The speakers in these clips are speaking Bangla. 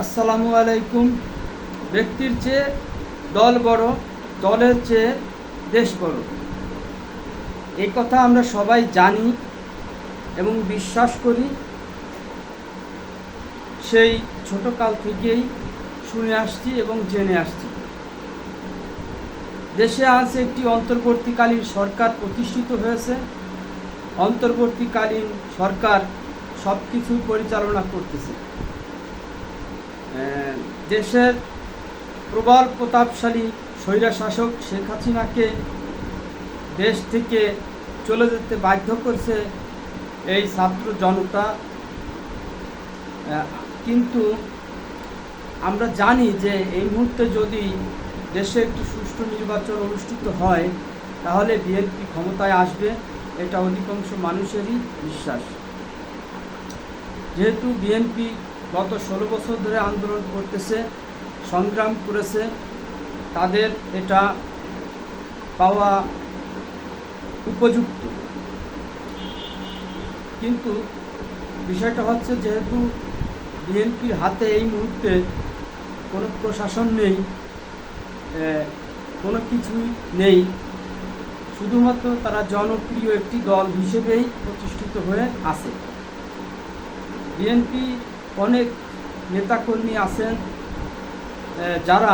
আসসালামু আলাইকুম। ব্যক্তির চেয়ে দল বড়, দলের চেয়ে দেশ বড়, এই কথা আমরা সবাই জানি এবং বিশ্বাস করি। সেই ছোটকাল থেকেই শুনে আসছি এবং জেনে আসছি। দেশে আজ একটি অন্তর্বর্তীকালীন সরকার প্রতিষ্ঠিত হয়েছে। অন্তর্বর্তীকালীন সরকার সব কিছু পরিচালনা করতেছে। দেশের প্রবল প্রতাপশালী স্বৈরশাসক শেখ হাসিনাকে দেশ থেকে চলে যেতে বাধ্য করছে এই ছাত্র জনতা। কিন্তু আমরা জানি যে এই মুহূর্তে যদি দেশে একটি সুষ্ঠু নির্বাচন অনুষ্ঠিত হয় তাহলে বিএনপি ক্ষমতায় আসবে, এটা অধিকাংশ মানুষেরই বিশ্বাস। যেহেতু বিএনপি গত 16 বছর ধরে আন্দোলন করতেছে, সংগ্রাম করেছে, তাদের এটা পাওয়া উপযুক্ত। কিন্তু বিষয়টা হচ্ছে, যেহেতু বিএনপির হাতে এই মুহূর্তে কোনো প্রশাসন নেই, কোনো কিছুই নেই, শুধুমাত্র তারা জনপ্রিয় একটি দল হিসেবেই প্রতিষ্ঠিত হয়ে আছে। বিএনপি অনেক নেতাকর্মী আছেন যারা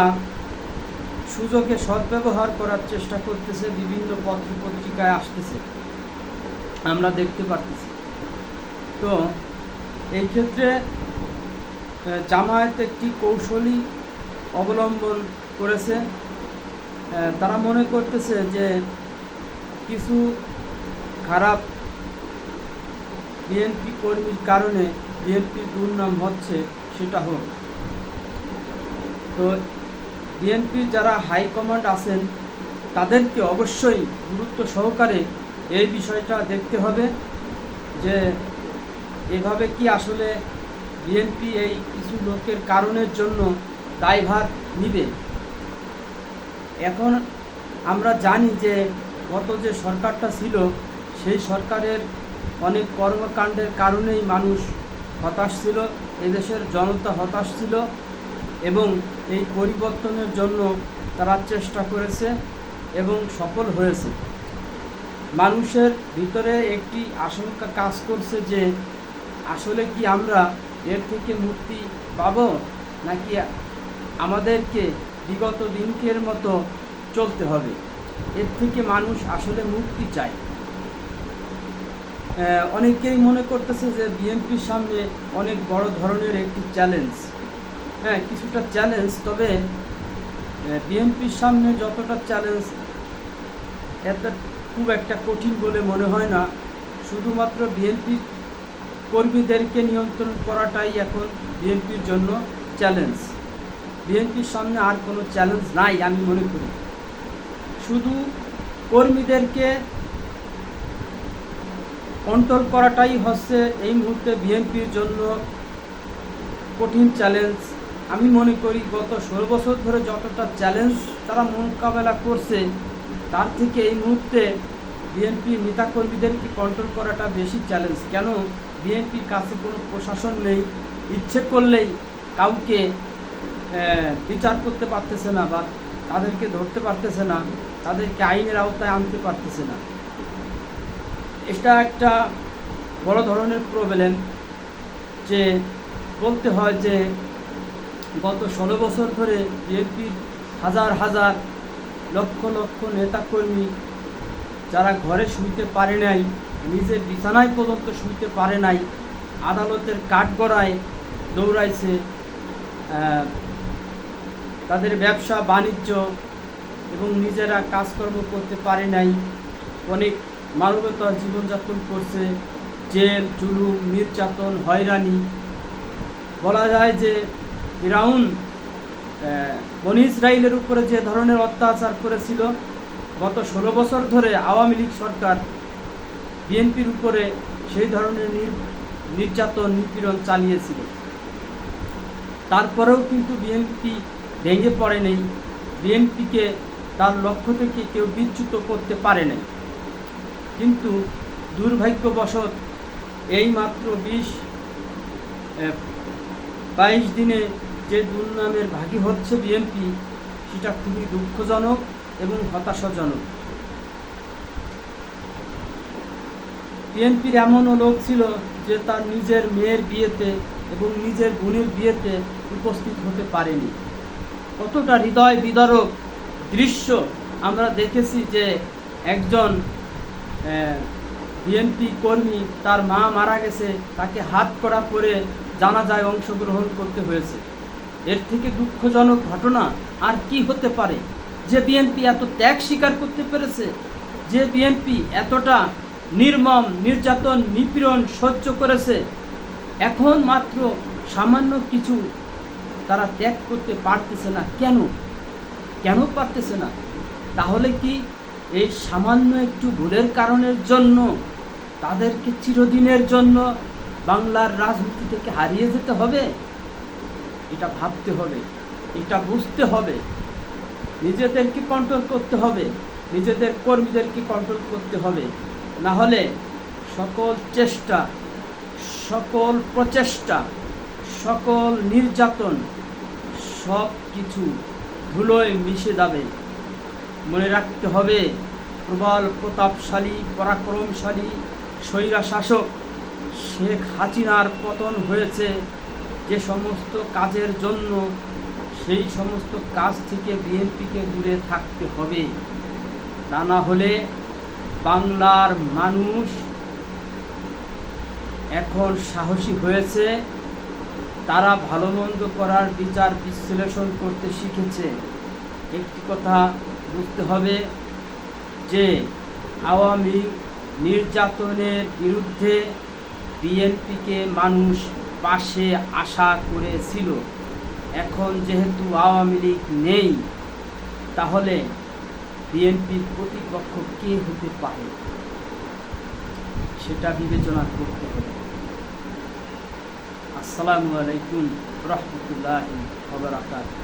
সুযোগে সদ্ব্যবহার করার চেষ্টা করতেছে, বিভিন্ন পত্র পত্রিকায় আসতেছে, আমরা দেখতে পারতেছি। তো এই ক্ষেত্রে জামায়াত একটি কৌশলী অবলম্বন করেছে। তারা মনে করতেছে যে কিছু খারাপ বিএনপি কর্মীর কারণে বিএনপির দুর্নাম হচ্ছে, সেটা হোক। তো বিএনপির যারা হাইকমান্ড আছেন তাদেরকে অবশ্যই গুরুত্ব সহকারে এই বিষয়টা দেখতে হবে যে এভাবে কি আসলে বিএনপি এই কিছু লোকের কারণের জন্য দায়ভার নিবে। এখন আমরা জানি যে গত যে সরকারটা ছিল সেই সরকারের অনেক কর্মকাণ্ডের কারণেই মানুষ হতাশ ছিল, এদেশের জনতা হতাশ ছিল এবং এই পরিবর্তনের জন্য তারা চেষ্টা করেছে এবং সফল হয়েছে। মানুষের ভিতরে একটি আশঙ্কা কাজ করছে যে আসলে কি আমরা এর থেকে মুক্তি পাব, নাকি আমাদেরকে বিগত দিনকের মতো চলতে হবে। এর থেকে মানুষ আসলে মুক্তি চায়। অনেকেই মনে করতেছে যে বিএনপির সামনে অনেক বড় ধরনের একটি চ্যালেঞ্জ। কিছুটা চ্যালেঞ্জ, তবে বিএনপির সামনে যতটা চ্যালেঞ্জ এত খুব একটা কঠিন বলে মনে হয় না। শুধুমাত্র বিএনপির কর্মীদেরকে নিয়ন্ত্রণ করাটাই এখন বিএনপির জন্য চ্যালেঞ্জ। বিএনপির সামনে আর কোনো চ্যালেঞ্জ নাই আমি মনে করি। শুধু কর্মীদেরকে কন্ট্রোল করাটাই হচ্ছে এই মুহূর্তে বিএনপির জন্য কঠিন চ্যালেঞ্জ। আমি মনে করি গত 16 বছর ধরে যতটা চ্যালেঞ্জ তারা মোকাবেলা করছে, তার থেকে এই মুহূর্তে বিএনপির নেতাকর্মীদেরকে কন্ট্রোল করাটা বেশি চ্যালেঞ্জ। কেন? বিএনপির কাছে কোনো প্রশাসন নেই, ইচ্ছে করলেই কাউকে বিচার করতে পারতেছে না, বা তাদেরকে ধরতে পারতেছে না, তাদেরকে আইনের আওতায় আনতে পারতেছে না। এটা একটা বড় ধরনের প্রবলেম। যে বলতে হয় যে গত 16 বছর ধরে বিএনপির হাজার হাজার লক্ষ লক্ষ নেতাকর্মী যারা ঘরে শুইতে পারে নাই, নিজের বিছানায় পর্যন্ত শুইতে পারে নাই, আদালতের কাঠগড়ায় দৌড়াইছে, তাদের ব্যবসা বাণিজ্য এবং নিজেরা কাজকর্ম করতে পারে নাই, অনেক মানবতার জীবনযাপন করছে, জেল জুলুম নির্যাতন হয়রানি। বলা যায় যে ফিরাউন বনি ইসরাইলের উপরে যে ধরনের অত্যাচার করেছিল, গত 16 বছর ধরে আওয়ামী লীগ সরকার বিএনপির উপরে সেই ধরনের নির্যাতন নিপীড়ন চালিয়েছিল। তারপরেও কিন্তু বিএনপি ভেঙে পড়ে নেই, বিএনপিকে তার লক্ষ্য থেকে কেউ বিচ্যুত করতে পারে নাই। কিন্তু দুর্ভাগ্যবশত এই মাত্র 22 দিনে যে দুর্নামের ভাগী হচ্ছে বিএনপি, সেটা খুবই দুঃখজনক এবং হতাশাজনক। বিএনপির এমনও লোক ছিল যে তার নিজের মেয়ের বিয়েতে এবং নিজের বোনের বিয়েতে উপস্থিত হতে পারেনি। কতটা হৃদয় বিদারক দৃশ্য আমরা দেখেছি যে একজন বিএনপি কর্মী, তার মা মারা গেছে, তাকে হাত করা করে জানাজায় অংশগ্রহণ করতে হয়েছে। এর থেকে দুঃখজনক ঘটনা আর কি হতে পারে? যে বিএনপি এত ত্যাগ স্বীকার করতে পেরেছে, যে বিএনপি এতটা নির্মম নির্যাতন নিপীড়ন সহ্য করেছে, এখন মাত্র সামান্য কিছু তারা ত্যাগ করতে পারতেছে না। কেন পারতেছে না? তাহলে কি এই সামান্য একটু ভুলের কারণের জন্য তাদেরকে চিরদিনের জন্য বাংলার রাজনীতি থেকে হারিয়ে যেতে হবে? এটা ভাবতে হবে, এটা বুঝতে হবে। নিজেদেরকে কন্ট্রোল করতে হবে, নিজেদের কর্মীদেরকে কন্ট্রোল করতে হবে। না হলে সকল চেষ্টা, সকল প্রচেষ্টা, সকল নির্যাতন সব কিছু ধুলোয় মিশে যাবে। মনে রাখতে হবে, প্রবল প্রতাপশালী পরাক্রমশালী স্বৈরা শাসক শেখ হাসিনার পতন হয়েছে যে সমস্ত কাজের জন্য, সেই সমস্ত কাজ থেকে বিএনপিকে দূরে থাকতে হবে। তা না হলে বাংলার মানুষ এখন সাহসী হয়েছে, তারা ভালো মন্দ করার বিচার বিশ্লেষণ করতে শিখেছে। একটি কথা বুঝতে হবে যে আওয়ামী নির্যাতনের বিরুদ্ধে বিএনপিকে মানুষ পাশে আশা করেছিল। এখন যেহেতু আওয়ামী লীগ নেই, তাহলে বিএনপির প্রতিপক্ষ কে হতে পারে সেটা বিবেচনা করতে হবে। আসসালামু আলাইকুম রহমতুল্লাহি ওয়া বারাকাতুহু।